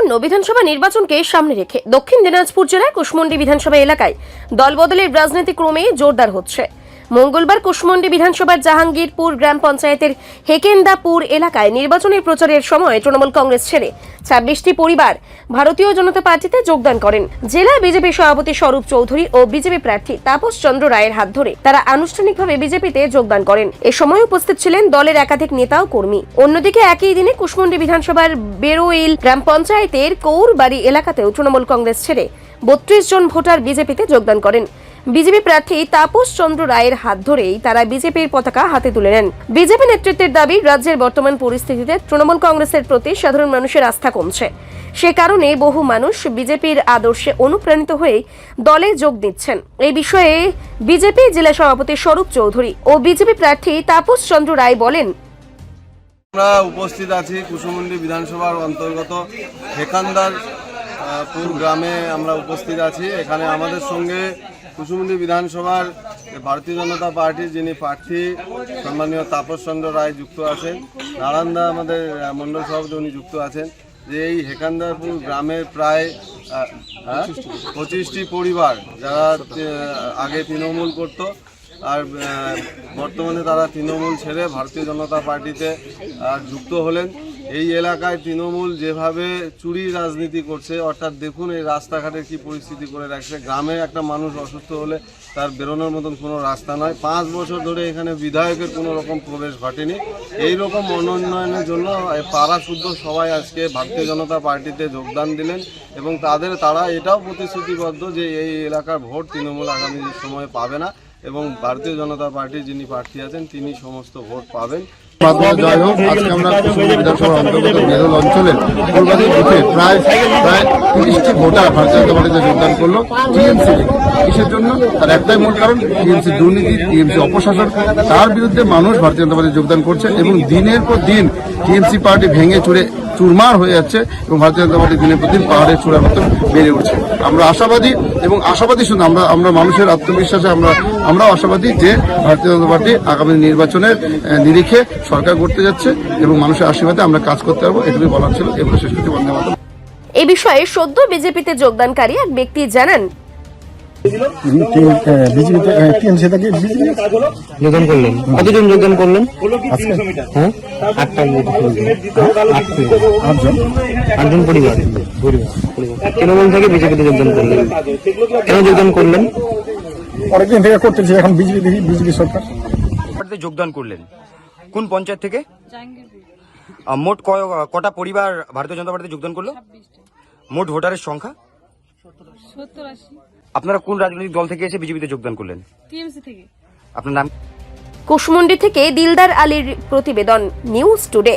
আসন্ন বিধানসভা নির্বাচনকে সামনে রেখে দক্ষিণ দিনাজপুর জেলার কুশমন্ডি বিধানসভা এলাকায় দলবদলের রাজনীতি ক্রমে জোরদার হচ্ছে। মঙ্গলবার কুশমন্ডি বিধানসভার জাহাঙ্গীরপুর গ্রাম পঞ্চায়েতের হেকেন্দাপুর এলাকায় নির্বাচনী প্রচারের সময় তৃণমূল কংগ্রেস ছেড়ে 26টি পরিবার ভারতীয় জনতা পার্টিতে যোগদান করেন। জেলা বিজেপি সভাপতি স্বরূপ চৌধুরী ও বিজেপি প্রার্থী তাপস চন্দ্র রায়ের হাত ধরে তারা আনুষ্ঠানিকভাবে বিজেপিতে যোগদান করেন। এ সময় উপস্থিত ছিলেন দলের একাধিক নেতা ও কর্মী। অন্যদিকে একই দিনে কুশমন্ডি বিধানসভার বেরোইল গ্রাম পঞ্চায়েতের কৌরবাড়ি এলাকাতেও তৃণমূল কংগ্রেস ছেড়ে 32 জন ভোটার বিজেপিতে যোগদান করেন। বিজেপি প্রার্থী তাপস চন্দ্র রায়ের হাত ধরেই তারা বিজেপির পতাকা হাতে তুলে নেন। বিজেপি নেতৃত্বের দাবি, রাজ্যের বর্তমান পরিস্থিতিতে তৃণমূল কংগ্রেসের প্রতি সাধারণ মানুষের আস্থা কমছে। সে কারণে বহু মানুষ বিজেপির আদর্শে অনুপ্রাণিত হয়ে দলে যোগ দিচ্ছেন। এই বিষয়ে বিজেপি জেলা সভাপতি স্বরূপ চৌধুরী ও বিজেপি প্রার্থী তাপস চন্দ্র রায় বলেন, আমরা উপস্থিত আছি কুশমন্ডি বিধানসভার অন্তর্গত হেকেন্দাপুর গ্রামে আমরা উপস্থিত আছি। এখানে আমাদের সঙ্গে কুশমন্ডি বিধানসভার ভারতীয় জনতা পার্টির যিনি প্রার্থী সম্মানীয় তাপস চন্দ্র রায় যুক্ত আছেন, নারায়ণদা আমাদের মণ্ডল সভাপতি উনি যুক্ত আছেন। যে এই হেকেন্দাপুর গ্রামের প্রায় 25টি পরিবার যারা আগে তৃণমূল করত আর বর্তমানে তারা তৃণমূল ছেড়ে ভারতীয় জনতা পার্টিতে যুক্ত হলেন। এই এলাকায় তৃণমূল যেভাবে চুরি রাজনীতি করছে, অর্থাৎ দেখুন এই রাস্তাঘাটের কি পরিস্থিতি করে রাখছে। গ্রামে একটা মানুষ অসুস্থ হলে তার বেরোনোর মতন কোনো রাস্তা নয়। 5 বছর ধরে এখানে বিধায়কের কোনো রকম প্রবেশ ঘটেনি। এই রকম মনোন্নয়নের জন্য পাড়া শুদ্ধ সবাই আজকে ভারতীয় জনতা পার্টিতে যোগদান দিলেন এবং তারা এটাও প্রতিশ্রুতিবদ্ধ যে এই এলাকার ভোট তৃণমূল আগামী সময়ে পাবে না এবং ভারতীয় জনতা পার্টির যিনি প্রার্থী আছেন তিনি সমস্ত ভোট পাবেন। জয় হোক। আজকে আমরা কুশমন্ডি বিধানসভার অন্তর্গত বেরোল অঞ্চলের কৌরবাড়ি বুথে প্রায় 30টি ভোটার ভারতীয় জনতা পার্টিতে যোগদান করলো টিএমসি। কিসের জন্য? তার একটাই মূল কারণ, টিএমসি দুর্নীতি, টিএমসি অপশাসন। তার বিরুদ্ধে মানুষ ভারতীয় জনতা পার্টিতে যোগদান করছে এবং দিনের পর দিন টিএমসি পার্টি ভেঙে চুরমার হয়ে যাচ্ছে এবং ভারতীয় জনতা পার্টি দিনের পর দিন পাহাড়ের চূড়ার মতো বেড়ে উঠছে। আমরা আশাবাদী এবং আশাবাদী শুধু আমরা মানুষের আত্মবিশ্বাসে আমরাও আশাবাদী যে ভারতীয় জনতা পার্টি আগামী নির্বাচনের নিরিখে সরকার করতে যাচ্ছে এবং মানুষের আশীর্বাদে আমরা কাজ করতে পারবো। এটুকুই বলার ছিল। এগুলো শেষ করতে বন্ধ মাত্র। এই বিষয়ে সদ্য বিজেপিতে যোগদানকারী এক ব্যক্তি জানান, যোগদান করলেন। কতজন যোগদান করলেন? 8জন পরিবার। তৃণমূল থেকে বিজেপিতে যোগদান করলেন। কেন যোগদান করলেন? অনেকদিন থেকে করতেছি, এখন বিজেপি সরকার। যোগদান করলেন কোন পঞ্চায়েত থেকে? মোট কটা পরিবার ভারতীয় জনতা পার্টিতে যোগদান করলো? মোট ভোটারের সংখ্যা 70-80। আপনারা কোন রাজনৈতিক দল থেকে এসে বিজেপিতে যোগদান করলেন? টিএমসি থেকে। আপনার নাম? কুশমন্ডি থেকে দিলদার আলীর প্রতিবেদন, নিউজ টুডে।